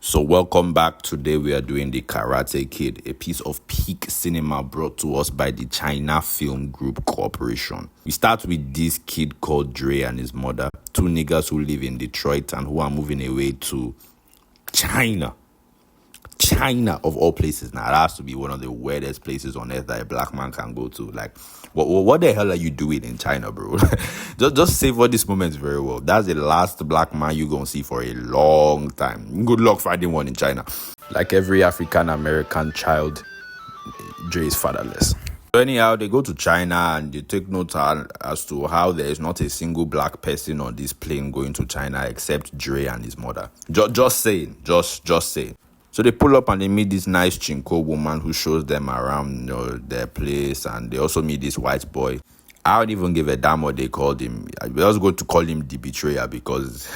So welcome back. Today we are doing The Karate Kid, a piece of peak cinema brought to us by the China Film Group Corporation. We start with this kid called Dre and his mother, two niggas who live in Detroit and who are moving away to China. China, of all places. Now, that has to be one of the weirdest places on earth that a black man can go to. Like, what the hell are you doing in China, bro? just savor this moment very well. That's the last black man you're going to see for a long time. Good luck finding one in China. Like every African-American child, Dre is fatherless. So anyhow, they go to China and they take note as to how there is not a single black person on this plane going to China except Dre and his mother. Just saying. So they pull up and they meet this nice chinko woman who shows them around, their place, and they also meet this white boy. I don't even give a damn what they called him. We're also going to call him the betrayer because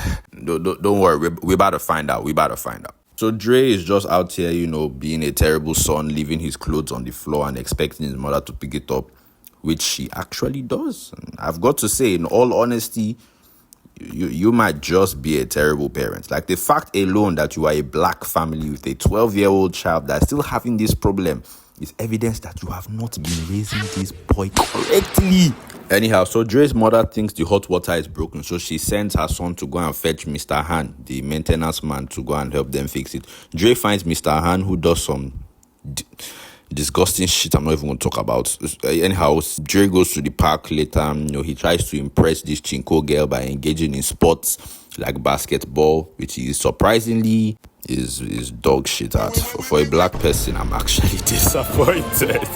don't worry, we're about to find out. So Dre is just out here, being a terrible son, leaving his clothes on the floor and expecting his mother to pick it up, which she actually does. And I've got to say, in all honesty, you might just be a terrible parent. Like, the fact alone that you are a black family with a 12-year-old child that's still having this problem is evidence that you have not been raising this boy correctly. Anyhow, so Dre's mother thinks the hot water is broken, so she sends her son to go and fetch Mr. Han, the maintenance man, to go and help them fix it. Dre finds Mr. Han, who does some disgusting shit I'm not even going to talk about. Anyhow, Dre goes to the park later. He tries to impress this chinko girl by engaging in sports like basketball, which is surprisingly is dog shit at. For a black person, I'm actually disappointed.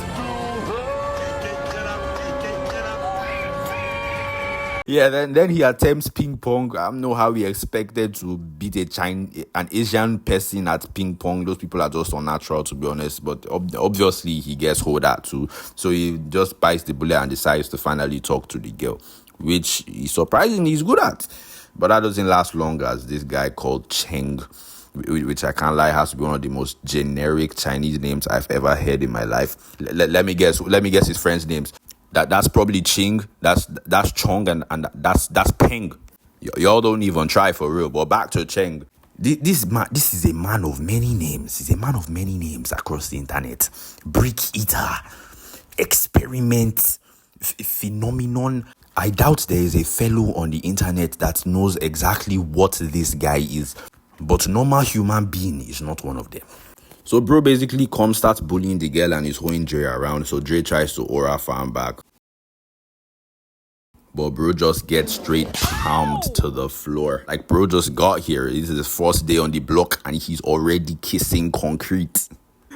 Yeah, then he attempts ping pong. I don't know how he expected to beat an Asian person at ping pong. Those people are just unnatural, to be honest. But obviously, he gets hold at too. So he just bites the bullet and decides to finally talk to the girl, which he surprisingly is good at. But that doesn't last long, as this guy called Cheng, which I can't lie, has to be one of the most generic Chinese names I've ever heard in my life. Let me guess his friends' names. That's probably Ching, that's Chong, and that's Peng. Y'all don't even try for real. But back to Cheng. This is a man of many names. He's a man of many names across the internet. Brick eater, experiment, phenomenon. I doubt there is a fellow on the internet that knows exactly what this guy is. But normal human being is not one of them. So bro basically starts bullying the girl and is holding Dre around. So Dre tries to aura farm back. But bro just gets straight palmed to the floor. Like, bro just got here. This is his first day on the block and he's already kissing concrete.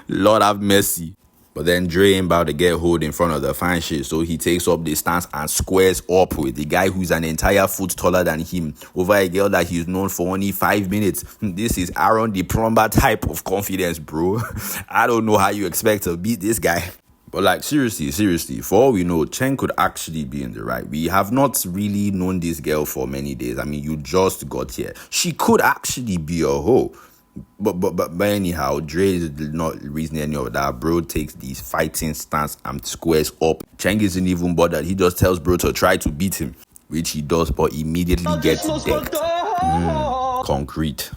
Lord have mercy. But then Dre ain't about to get hold in front of the fine shit. So he takes up the stance and squares up with the guy who's an entire foot taller than him over a girl that he's known for only 5 minutes. This is Aaron the Plumber type of confidence, bro. I don't know how you expect to beat this guy. But like, seriously, for all we know, Chen could actually be in the right. We have not really known this girl for many days. I mean, you just got here. She could actually be a hoe. But anyhow, Dre is not reasoning any of that. Bro takes these fighting stance and squares up. Cheng isn't even bothered. He just tells bro to try to beat him, which he does, but immediately gets decked. Concrete.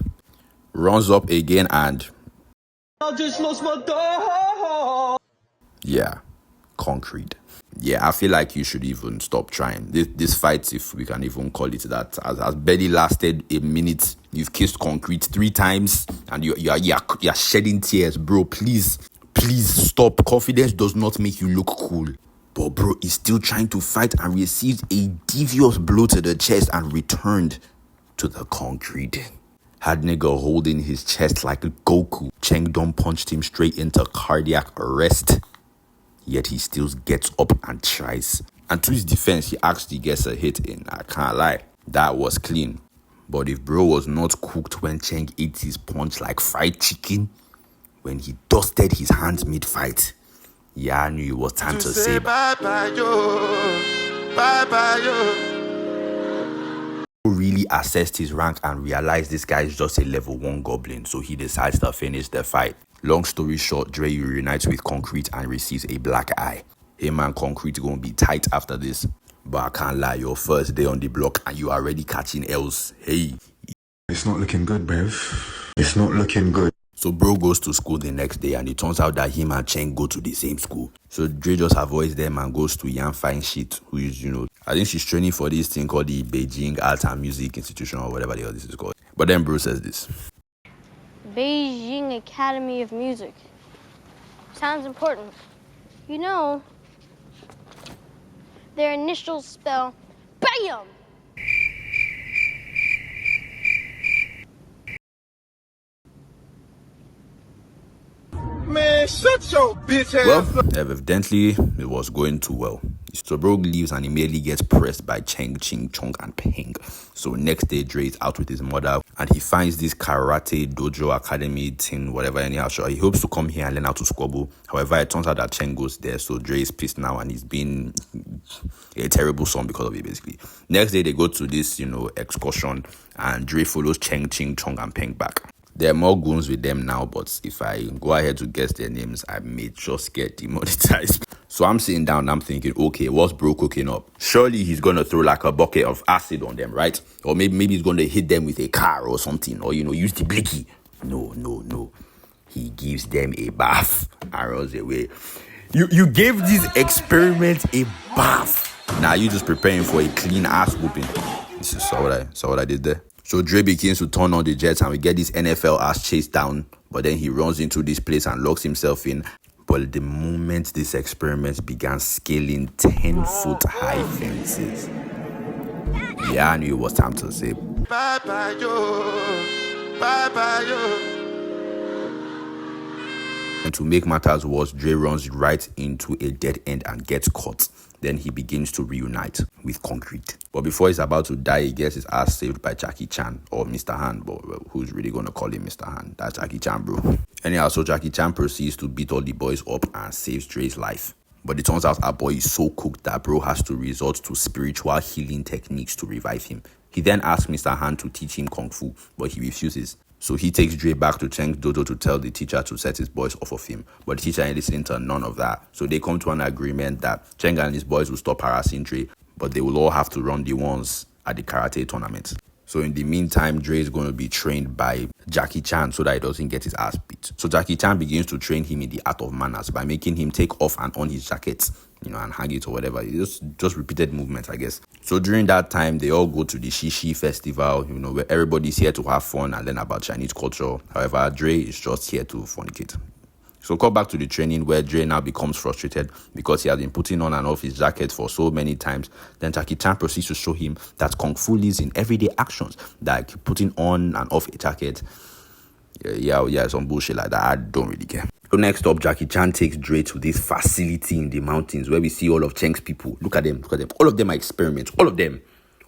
Runs up again and... yeah, concrete. Yeah, I feel like you should even stop trying. This fight, if we can even call it that, has barely lasted a minute. You've kissed concrete 3 times and you're shedding tears, bro. Please stop. Confidence does not make you look cool. But bro is still trying to fight and received a devious blow to the chest and returned to the concrete. Had nigga holding his chest like Goku. Cheng Dong punched him straight into cardiac arrest. Yet he still gets up and tries. And to his defense, he actually gets a hit in. I can't lie. That was clean. But if bro was not cooked when Cheng ate his punch like fried chicken, when he dusted his hands mid-fight, yeah, I knew it was time to say bye-bye, yo. Bye-bye, yo. Really assessed his rank and realized this guy is just a level 1 goblin, so he decides to finish the fight. Long story short, Dre reunites with Concrete and receives a black eye. Him and Concrete gonna be tight after this. But I can't lie, your first day on the block and you are already catching L's. Hey. It's not looking good, bruv. It's not looking good. So bro goes to school the next day and it turns out that him and Cheng go to the same school. So Dre just avoids them and goes to Yan Fine Shit, who is, I think she's training for this thing called the Beijing Art and Music Institution or whatever the hell this is called. But then bro says this. Beijing Academy of Music. Sounds important. You know, their initials spell BAM! Man, shut your bitch ass Well, up. evidently it was going too well. So bro leaves and immediately gets pressed by Cheng, Ching, Chong, and Peng. So next day, Dre is out with his mother and he finds this karate dojo academy thing, whatever, anyhow. So he hopes to come here and learn how to squabble. However, it turns out that Cheng goes there, so Dre is pissed now and he's been a terrible son because of it, basically. Next day, they go to this, excursion and Dre follows Cheng, Ching, Chong, and Peng back. There are more goons with them now, but if I go ahead to guess their names, I may just get demonetized. So I'm sitting down and I'm thinking, okay, what's bro cooking up? Surely he's going to throw like a bucket of acid on them, right? Or maybe he's going to hit them with a car or something, or, use the blicky. No. He gives them a bath and runs away. You gave this experiment a bath. Now you just preparing for a clean ass whooping. This is what I did there. So Dre begins to turn on the jets and we get this NFL ass chase down. But then he runs into this place and locks himself in. But the moment this experiment began scaling 10-foot high fences, yeah, I knew it was time to say Bye-bye, yo. Bye-bye, yo. And to make matters worse, Dre runs right into a dead end and gets caught. Then he begins to reunite with concrete. But before he's about to die, he gets his ass saved by Jackie Chan or Mr. Han. But who's really going to call him Mr. Han? That's Jackie Chan, bro. Anyhow, so Jackie Chan proceeds to beat all the boys up and saves Dre's life. But it turns out our boy is so cooked that bro has to resort to spiritual healing techniques to revive him. He then asks Mr. Han to teach him Kung Fu, but he refuses. So he takes Dre back to Cheng's dojo to tell the teacher to set his boys off of him. But the teacher ain't listening to none of that. So they come to an agreement that Cheng and his boys will stop harassing Dre, but they will all have to run the ones at the karate tournament. So in the meantime, Dre is going to be trained by Jackie Chan so that he doesn't get his ass beat. So Jackie Chan begins to train him in the art of manners by making him take off and on his jacket, and hang it or whatever. It's just repeated movements, I guess. So during that time, they all go to the Shishi festival, where everybody's here to have fun and learn about Chinese culture. However, Dre is just here to fornicate. So cut back to the training where Dre now becomes frustrated because he has been putting on and off his jacket for so many times. Then Jackie Chan proceeds to show him that Kung Fu lives in everyday actions, like putting on and off a jacket. Yeah, some bullshit like that. I don't really care. So next up, Jackie Chan takes Dre to this facility in the mountains where we see all of Cheng's people. Look at them. All of them are experiments. All of them.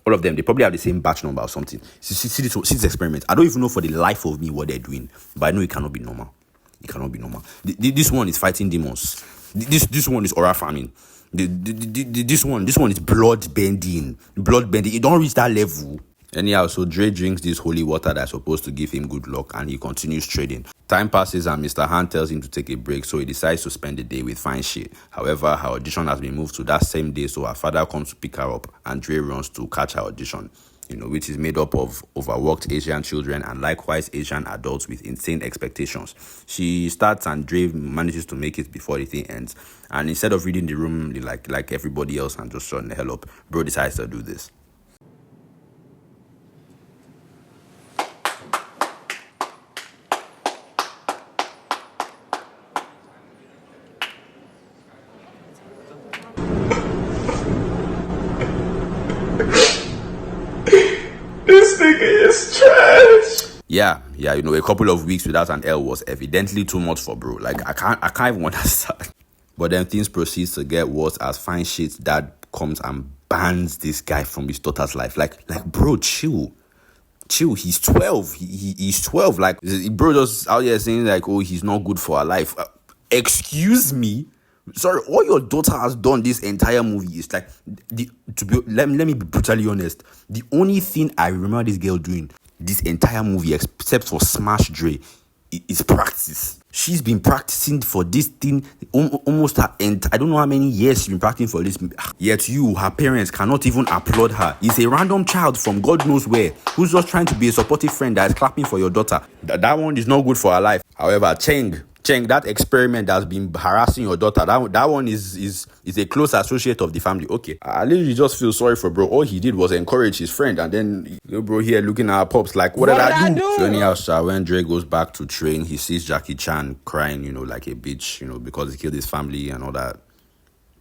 They probably have the same batch number or something. See this experiment. I don't even know for the life of me what they're doing, but I know it cannot be normal. It cannot be normal. This one is fighting demons. This one is aura farming. This one is blood bending. It don't reach that level. Anyhow, so Dre drinks this holy water that's supposed to give him good luck and he continues trading. Time passes and Mr. Han tells him to take a break, so he decides to spend the day with Fine Shit. However, her audition has been moved to that same day, so her father comes to pick her up and Dre runs to catch her audition, which is made up of overworked Asian children and likewise Asian adults with insane expectations. She starts and Dre manages to make it before the thing ends. And instead of reading the room like everybody else and just shutting the hell up, bro decides to do this. This nigga is trash. Yeah, a couple of weeks without an L was evidently too much for bro. Like, I can't even understand. But then things proceeds to get worse as Fine Shit's dad comes and bans this guy from his daughter's life. Like, bro, chill. He's 12. He's 12. Like, bro just out here saying like, oh, he's not good for her life. Excuse me. Sorry, all your daughter has done this entire movie is like, let me be brutally honest. The only thing I remember this girl doing this entire movie, except for Smash Dre, is practice. She's been practicing for this thing almost her end. I don't know how many years she's been practicing for this. Yet you, her parents, cannot even applaud her. It's a random child from God knows where who's just trying to be a supportive friend that is clapping for your daughter. That one is not good for her life. However, Cheng, that experiment that's been harassing your daughter, that one is a close associate of the family. Okay, I literally just feel sorry for bro. All he did was encourage his friend, and then bro here looking at our pops like, what did I do? So anyhow, when Dre goes back to train, he sees Jackie Chan crying, like a bitch, because he killed his family and all that.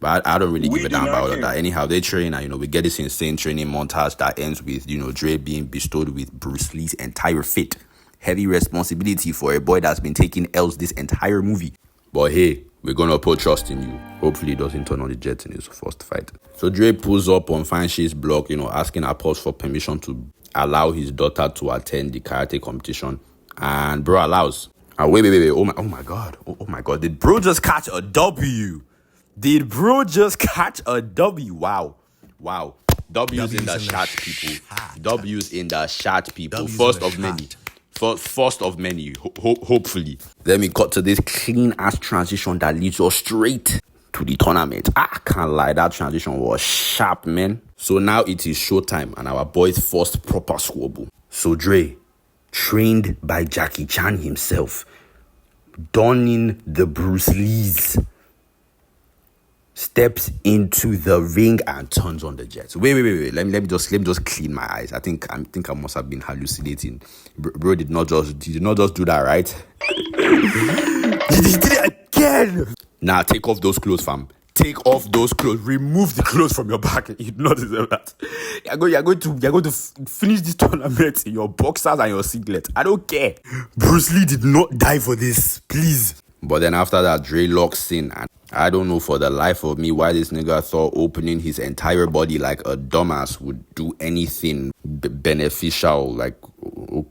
But I don't really give a damn about all of that. Anyhow, they train, and we get this insane training montage that ends with Dre being bestowed with Bruce Lee's entire fit. Heavy responsibility for a boy that's been taking L's this entire movie. But hey, we're gonna put trust in you. Hopefully it doesn't turn on the jet in his first fight. So Dre pulls up on Fanchi's block, asking her pops for permission to allow his daughter to attend the karate competition. And bro allows. Wait. Oh my god. Oh my god. Did bro just catch a W? Wow. W's in the chat, people. W's in the chat, people. First of many. First of many, hopefully. Then we got to this clean-ass transition that leads us straight to the tournament. I can't lie, that transition was sharp, man. So now it is showtime and our boy's first proper squabble. So Dre, trained by Jackie Chan himself, donning the Bruce Lee's, steps into the ring and turns on the jets. Wait. Let me just clean my eyes. I think I must have been hallucinating. Bro did not just do that, right? He did it again. Now take off those clothes, fam. Take off those clothes. Remove the clothes from your back. You do not deserve that. You're going to finish this tournament in your boxers and your singlet. I don't care. Bruce Lee did not die for this. Please. But then after that, Dre locks in, and I don't know for the life of me why this nigga thought opening his entire body like a dumbass would do anything beneficial. Like,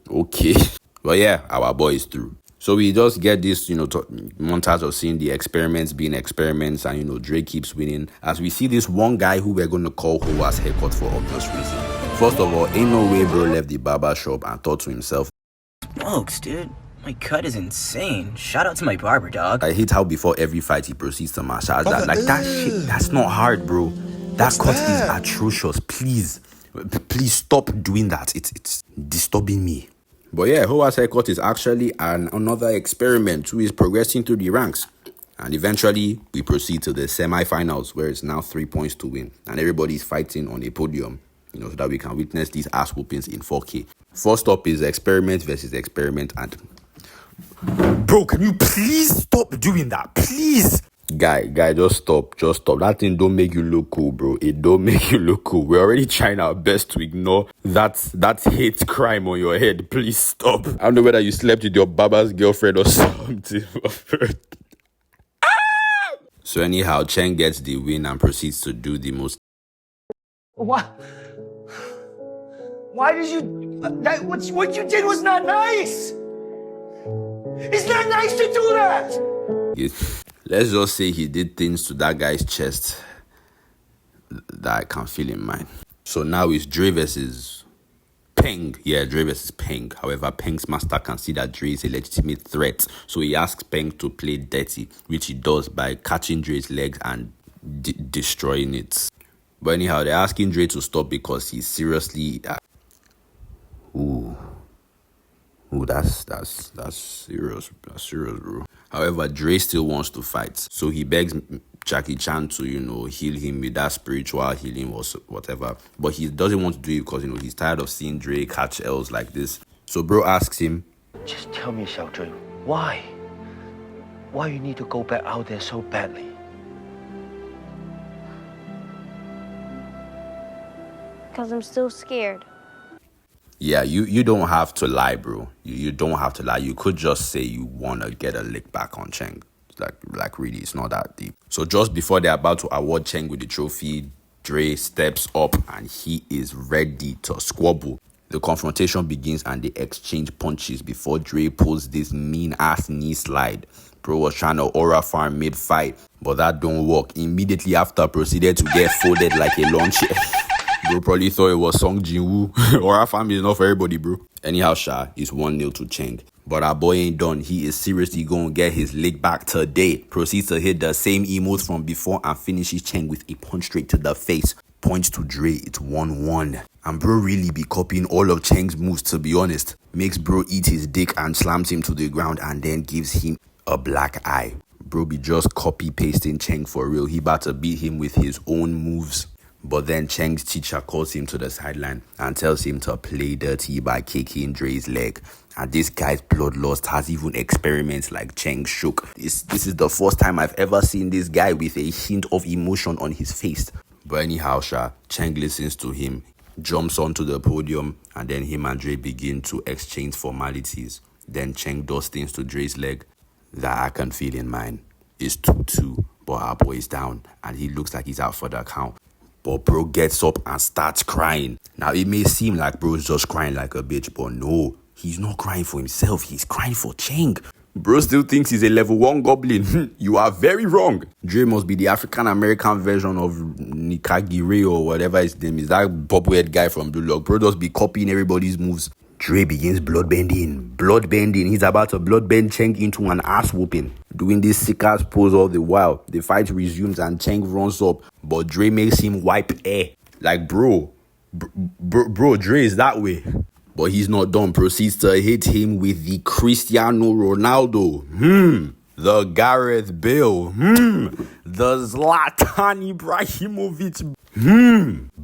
okay. But yeah, our boy is through. So we just get this, montage of seeing the experiments being experiments, and, Dre keeps winning. As we see this one guy who we're going to call Hoa's haircut for obvious reason. First of all, ain't no way bro left the barber shop and thought to himself, smokes, dude. My cut is insane. Shout out to my barber, dog. I hate how before every fight he proceeds to massage that. Like, that shit, that's not hard, bro. That cut is atrocious. Please stop doing that. It's disturbing me. But yeah, Hoa's haircut is actually another experiment who is progressing through the ranks. And eventually, we proceed to the semi-finals, where it's now 3 points to win. And everybody's fighting on a podium, so that we can witness these ass whoopings in 4K. First up is experiment versus experiment, and bro, can you please stop doing that? Please. Guy, just stop. That thing don't make you look cool, bro. It don't make you look cool. We're already trying our best to ignore that hate crime on your head. Please stop. I don't know whether you slept with your baba's girlfriend or something. So anyhow, Chen gets the win and proceeds to do the most. What? Why did you... What you did was not nice! It's not nice to do that! Let's just say he did things to that guy's chest that I can feel in mine. So now it's Dre versus Peng. Yeah, Dre versus Peng. However, Peng's master can see that Dre is a legitimate threat. So he asks Peng to play dirty, which he does by catching Dre's legs and destroying it. But anyhow, they're asking Dre to stop because he's seriously... Ooh, that's serious. That's serious, bro. However, Dre still wants to fight. So he begs Jackie Chan to, heal him with that spiritual healing or whatever. But he doesn't want to do it because, he's tired of seeing Dre catch L's like this. So bro asks him, just tell me, Xiao Dre, why? Why you need to go back out there so badly? Because I'm still scared. Yeah, you don't have to lie, bro. You don't have to lie. You could just say you want to get a lick back on Cheng. Like really, it's not that deep. So just before they're about to award Cheng with the trophy, Dre steps up and he is ready to squabble. The confrontation begins and they exchange punches before Dre pulls this mean-ass knee slide. Bro was trying to aura farm mid-fight, but that don't work. Immediately after, proceeded to get folded like a lawn chair. Bro probably thought it was Song Jin-woo. Aura farm is not for everybody, bro. Anyhow, Sha, it's 1-0 to Cheng. But our boy ain't done. He is seriously going to get his leg back today. Proceeds to hit the same emotes from before and finishes Cheng with a punch straight to the face. Points to Dre, it's 1-1. And bro really be copying all of Cheng's moves, to be honest. Makes bro eat his dick and slams him to the ground and then gives him a black eye. Bro be just copy pasting Cheng for real. He about to beat him with his own moves. But then Cheng's teacher calls him to the sideline and tells him to play dirty by kicking Dre's leg. And this guy's bloodlust has even experiments like Cheng shook. This is the first time I've ever seen this guy with a hint of emotion on his face. But anyhow, Sha, Cheng listens to him, jumps onto the podium, and then him and Dre begin to exchange formalities. Then Cheng does things to Dre's leg that I can feel in mine. It's 2-2, but our boy is down, and he looks like he's out for the count. But bro gets up and starts crying. Now, it may seem like bro's just crying like a bitch, but no, he's not crying for himself. He's crying for Cheng. Bro still thinks he's a level 1 goblin. You are very wrong. Dre must be the African-American version of Nikagire or whatever his name is. That bobblehead guy from Blue Lock. Bro just be copying everybody's moves. Dre begins bloodbending. Bloodbending. He's about to bloodbend Cheng into an ass whooping. Doing this sick-ass pose all the while. The fight resumes and Cheng runs up. But Dre makes him wipe air. Like, bro, Dre is that way. But he's not done. Proceeds to hit him with the Cristiano Ronaldo. The Gareth Bale. The Zlatan Ibrahimovic.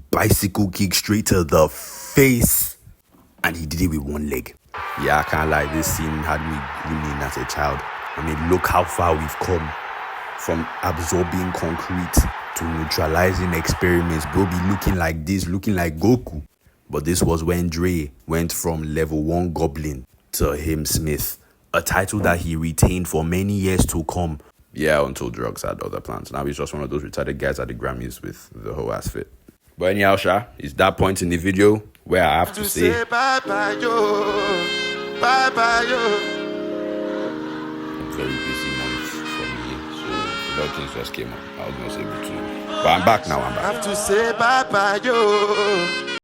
Bicycle kick straight to the face. And he did it with one leg. Yeah, I can't lie. This scene had me grinning as a child. I mean, look how far we've come. From absorbing concrete to neutralizing experiments. Bro be looking like this, looking like Goku. But this was when Dre went from level 1 goblin to him Smith. A title that he retained for many years to come. Yeah, until drugs had other plans. Now he's just one of those retarded guys at the Grammys with the whole ass fit. But anyhow, Sha, it's that point in the video where I have to say bye-bye, yo. Bye-bye, yo. Very busy month for me. So a lot of things just came up. I was going to say between. But I'm back now, I have to say bye-bye, yo.